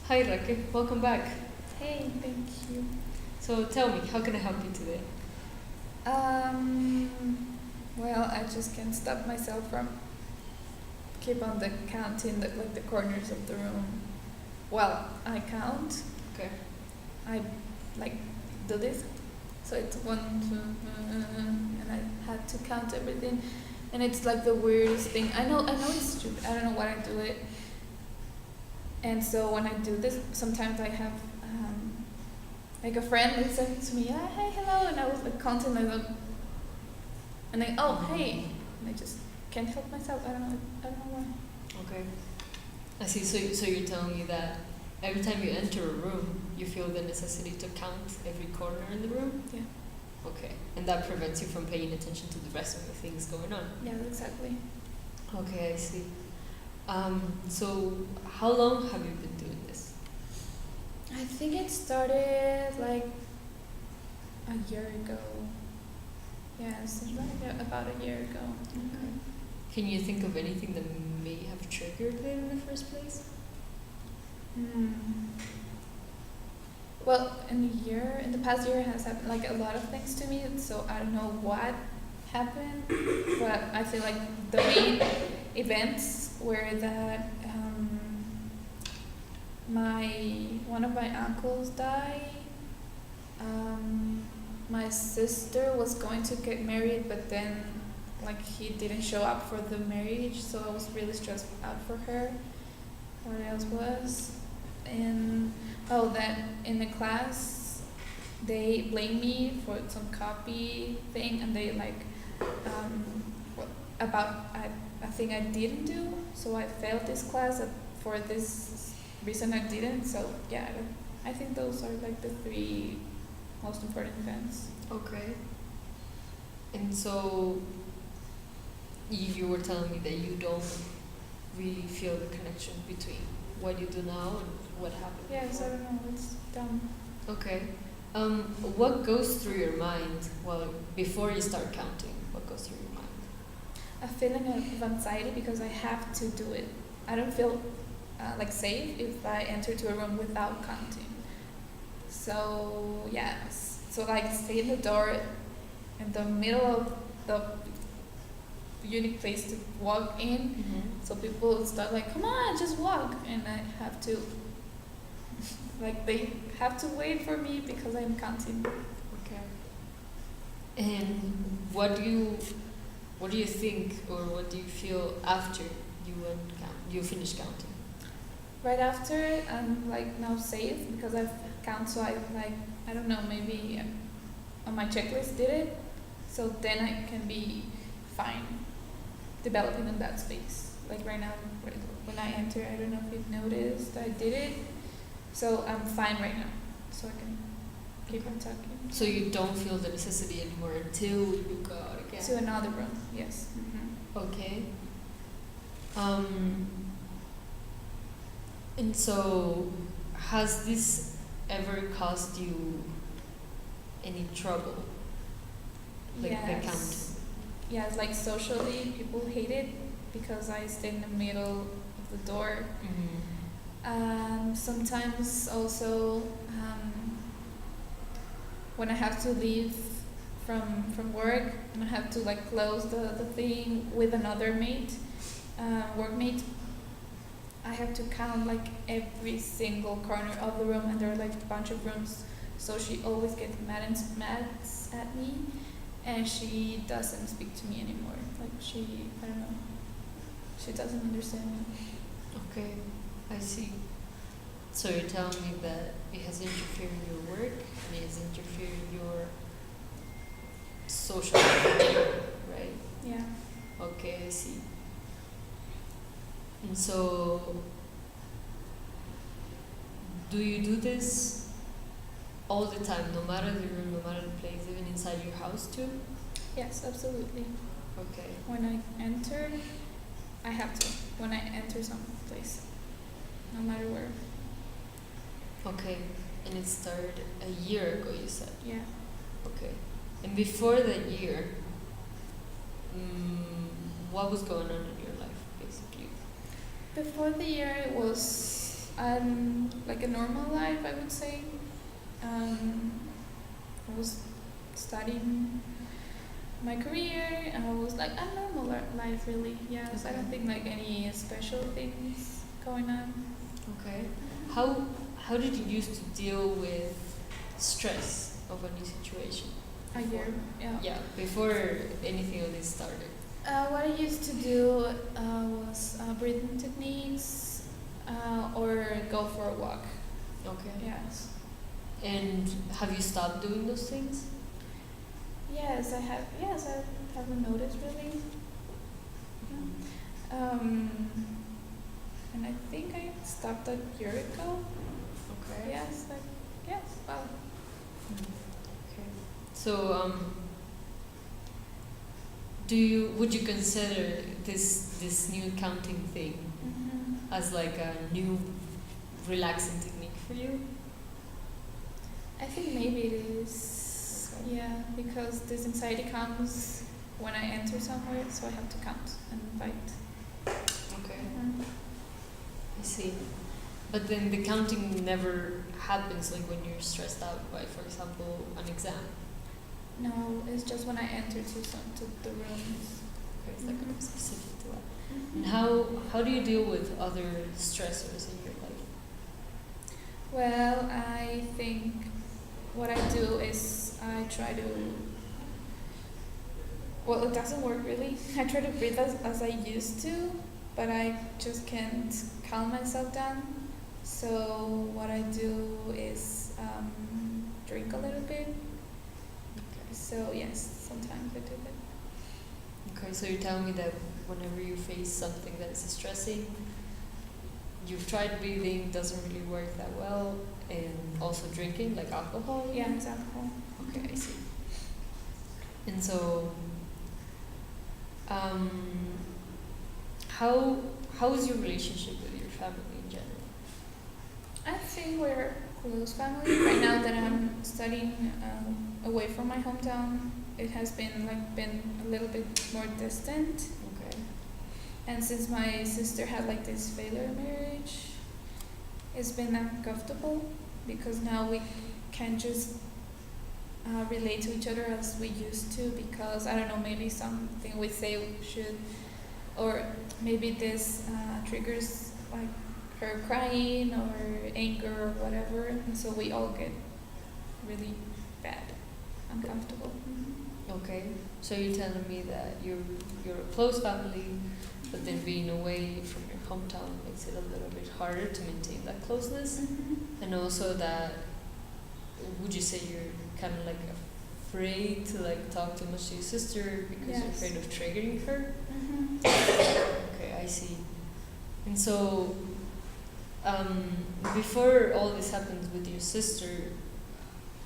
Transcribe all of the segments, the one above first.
Hi Raquel, welcome back. Hey, thank you. So tell me, how can I help you today? Well, I just can't stop myself from keep on the counting the corners of the room. Well, I count. Okay. I like do this. So it's one, two, and I had to count everything, and it's like the weirdest thing. I know it's stupid. I don't know why I do it. And so when I do this, sometimes I have like a friend listening to me, hey, hello, and I was like counting like, and then hey, and I just can't help myself. I don't know why. Okay. I see. So you're telling me that every time you enter a room, you feel the necessity to count every corner in the room? Yeah. Okay. And that prevents you from paying attention to the rest of the things going on? Yeah, exactly. Okay, I see. So how long have you been doing this? I think it started like a year ago. Yes, it's like about a year ago. Okay. Can you think of anything that may have triggered it in the first place? Hmm. Well, in the past year has happened like a lot of things to me, so I don't know what happened, but I feel like the main events were that my one of my uncles died. My sister was going to get married, but then like he didn't show up for the marriage, so I was really stressed out for her. What else was? And that in the class they blamed me for some copy thing, and they like about a thing I didn't do, so I failed this class for this reason I didn't. So yeah, I think those are like the three most important events. Okay. And so you were telling me that you don't really feel the connection between what you do now and what happened Yes, before. I don't know, it's dumb. Okay. What goes through your mind before you start counting? What goes through your mind? A feeling of anxiety because I have to do it. I don't feel like safe if I enter to a room without counting. So yeah, so like stay in the door in the middle of the unique place to walk in. Mm-hmm. So people start like, come on, just walk, and I have to like they have to wait for me because I'm counting. Okay. And what do you think, or what do you feel after you finish counting? Right after, I'm like now safe because I've counted, so I like I don't know, maybe on my checklist did it, so then I can be fine developing in that space. Like right now, when I enter, I don't know if you've noticed I did it, so I'm fine right now, so I can keep on talking. So you don't feel the necessity anymore until you go out again? To another room, yes. Mm-hmm. Okay. And so, has this ever caused you any trouble? Like the counting? Yes. Yes, like socially, people hate it because I stay in the middle of the door. Sometimes also when I have to leave from work and I have to like close the thing with another workmate, I have to count like every single corner of the room, and there are like a bunch of rooms, so she always gets mad at me, and she doesn't speak to me anymore. Like I don't know, she doesn't understand me. Okay, I see. So you're telling me that it has interfered in your work and it has interfered in your social life, right? Yeah. Okay, I see. And so, do you do this all the time, no matter the room, no matter the place, even inside your house too? Yes, absolutely. Okay. When I enter, I have to. When I enter some place, no matter where. Okay. And it started a year ago, you said? Yeah. Okay. And before that year, what was going on in your life, basically? Before the year, it was like a normal life, I would say. I was studying my career. I was like a normal life, really. Yes, I don't think like any special things going on. Okay. How did you used to deal with stress of a new situation? A year, yeah. Yeah, before anything of this started. What I used to do was breathing techniques or go for a walk. Okay. Yes. And have you stopped doing those things? Yes, I have. Yes, I haven't noticed really. And I think I stopped a year ago. Okay. Yes, like yes. Wow. Okay. So would you consider this new counting thing as like a new relaxing technique for you? I think maybe it is. Okay. Yeah, because this anxiety comes when I enter somewhere, so I have to count and fight. Okay. I see. But then the counting never happens like when you're stressed out by, for example, an exam. No, it's just when I enter to the rooms. Okay, it's like Mhm. specific to that. And how do you deal with other stressors in your life? Well, I think what I do is I try to. Well, it doesn't work really. I try to breathe as I used to, but I just can't calm myself down. So what I do is drink a little bit. Okay. So yes, sometimes I do that. Okay, so you're telling me that whenever you face something that is stressing, you've tried breathing, doesn't really work that well, and also drinking, like alcohol? Yeah, it's alcohol. Okay, I see. And so, how is your relationship with your family in general? I think we're close family. Right now that I'm studying away from my hometown, it has been a little bit more distant. Okay. And since my sister had like this failure marriage, it's been uncomfortable because now we can't just relate to each other as we used to, because I don't know, maybe something we say should, or maybe this triggers like her crying or anger or whatever, and so we all get really bad, uncomfortable. Okay. So you're telling me that you're a close family, but then being away from your hometown makes it a little bit harder to maintain that closeness, and also that, would you say you're kind of like afraid to like talk too much to your sister because you're Yes. afraid of triggering her? Mm-hmm. Okay, I see. And so, before all this happened with your sister,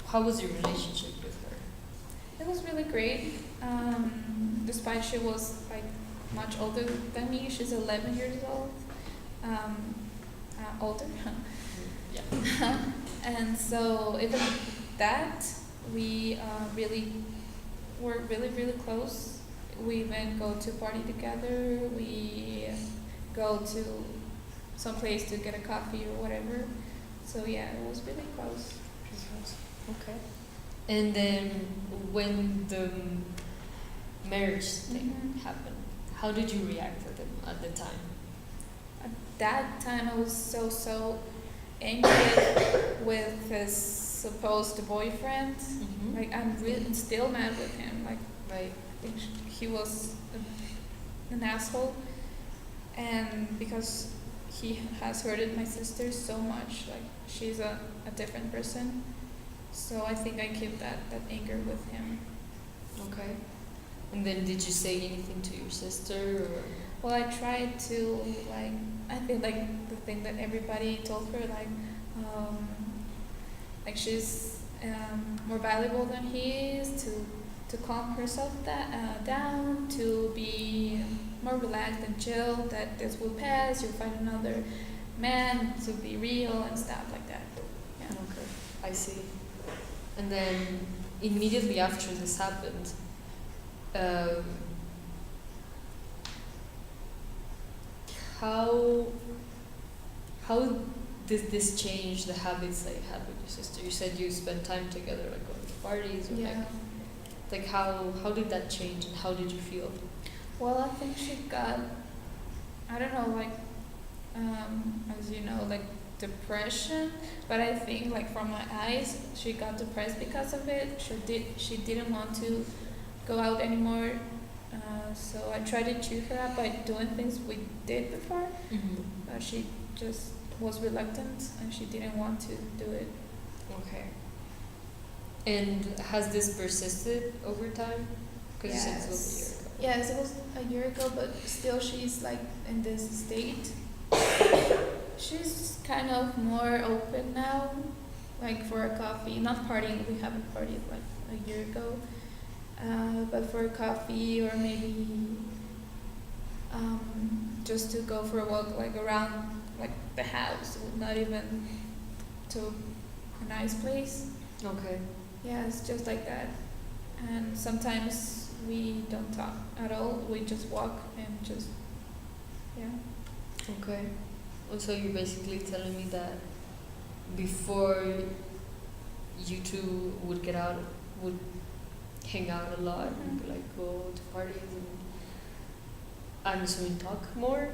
how was your relationship with her? It was really great. Despite she was like much older than me, she's 11 years old. Older. Yeah. And so even that, we really were really close. We even go to party together. We go to some place to get a coffee or whatever. So yeah, it was really close. Okay. And then when the marriage thing happened, how did you react to them at the time? At that time, I was so angry with his supposed boyfriend. Like I'm really still mad with him. Like Right. I think he was an asshole, and because he has hurted my sister so much, like she's a different person. So I think I kept that anger with him. Okay. And then did you say anything to your sister or? Well, I tried to like, I think like the thing that everybody told her, like she's more valuable than he is, to calm herself down, to be more relaxed and chill, that this will pass, you'll find another man, to be real and stuff like that. Yeah. Okay, I see. And then immediately after this happened, how this change the habits that you had with your sister? You said you spent time together, like going to parties, or Yeah. like how did that change and how did you feel? Well, I think she got, I don't know, like, as you know, like depression. But I think, like, from my eyes, she got depressed because of it. She didn't want to go out anymore. So I tried to cheer her up by doing things we did before. But she just was reluctant and she didn't want to do it. Okay. And has this persisted over time? Because you said it was a year ago. Yes, it was a year ago, but still she's like in this state. She's kind of more open now, like for a coffee. Not partying, we haven't partied like a year ago. But for a coffee or maybe just to go for a walk, like around like the house, not even to a nice place. Okay. Yeah, it's just like that. And sometimes we don't talk at all. We just walk and just, yeah. Okay. And so you're basically telling me that before you two would get out, would hang out a lot and like go to parties and I'm assuming talk more,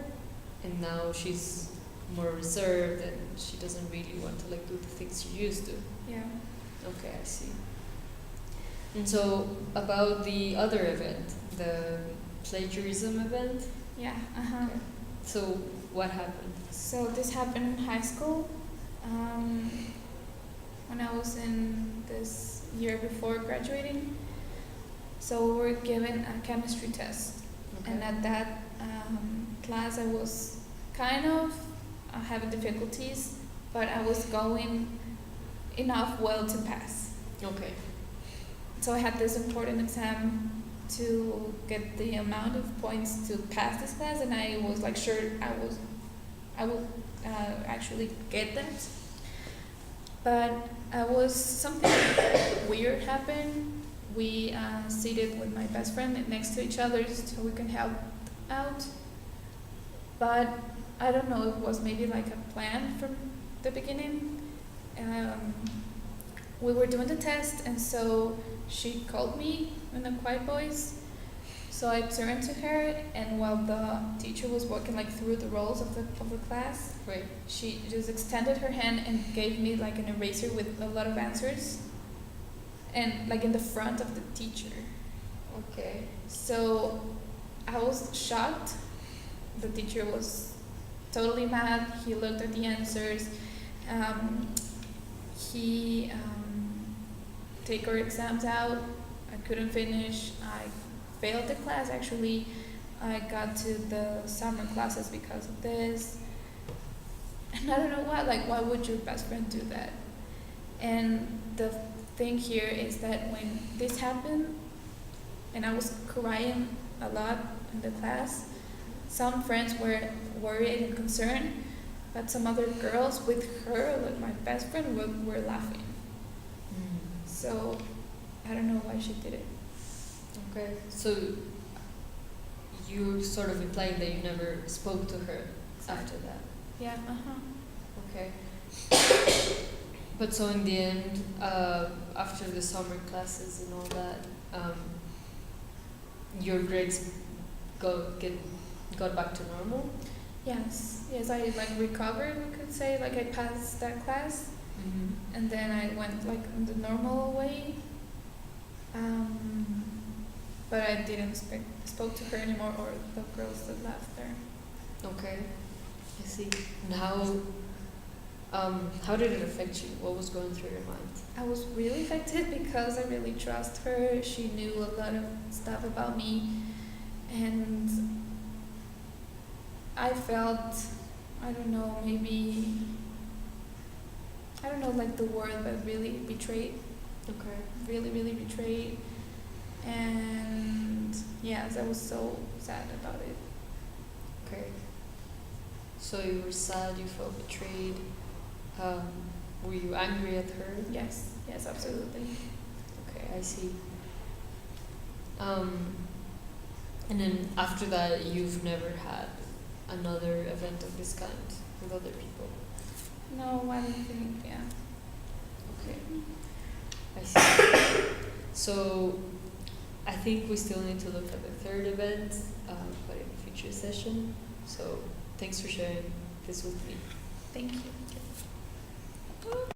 and now she's more reserved and she doesn't really want to like do the things she used to. Yeah. Okay, I see. And so about the other event, the plagiarism event. Yeah. Okay. So what happened? So this happened in high school. When I was in this year before graduating. So we were given a chemistry test. Okay. And at that class I was kind of having difficulties, but I was going enough well to pass. Okay. So I had this important exam to get the amount of points to pass this class, and I was like sure I would actually get that. But something weird happened. We seated with my best friend next to each other so we can help out. But I don't know, it was maybe like a plan from the beginning. We were doing the test, and so she called me in a quiet voice. So I turned to her, and while the teacher was walking like through the roles of the class, Right. she just extended her hand and gave me like an eraser with a lot of answers, and like in the front of the teacher. Okay. So I was shocked. The teacher was totally mad. He looked at the answers. He take our exams out. I couldn't finish. I failed the class actually. I got to the summer classes because of this. And I don't know why. Like, why would your best friend do that? And the thing here is that when this happened, and I was crying a lot in the class, some friends were worried and concerned, but some other girls with her, like my best friend, were laughing. So I don't know why she did it. Okay. So you're sort of implying that you never spoke to her after that. Yeah. Okay. But so in the end, after the summer classes and all that, your grades got back to normal? Yes, I like recovered, we could say, like I passed that class, and then I went like in the normal way. But I didn't spoke to her anymore, or the girls that left there. Okay, I see. And how did it affect you? What was going through your mind? I was really affected because I really trust her. She knew a lot of stuff about me, and I felt, I don't know, maybe, I don't know, like the word, but really betrayed. Okay. Really, really betrayed. And yes, I was so sad about it. Okay. So you were sad, you felt betrayed. Were you angry at her? Yes, absolutely. Okay, I see. And then after that, you've never had another event of this kind with other people? No, I don't think. Yeah. Okay, I see. So I think we still need to look at the third event, but in a future session. So thanks for sharing this with me. Thank you.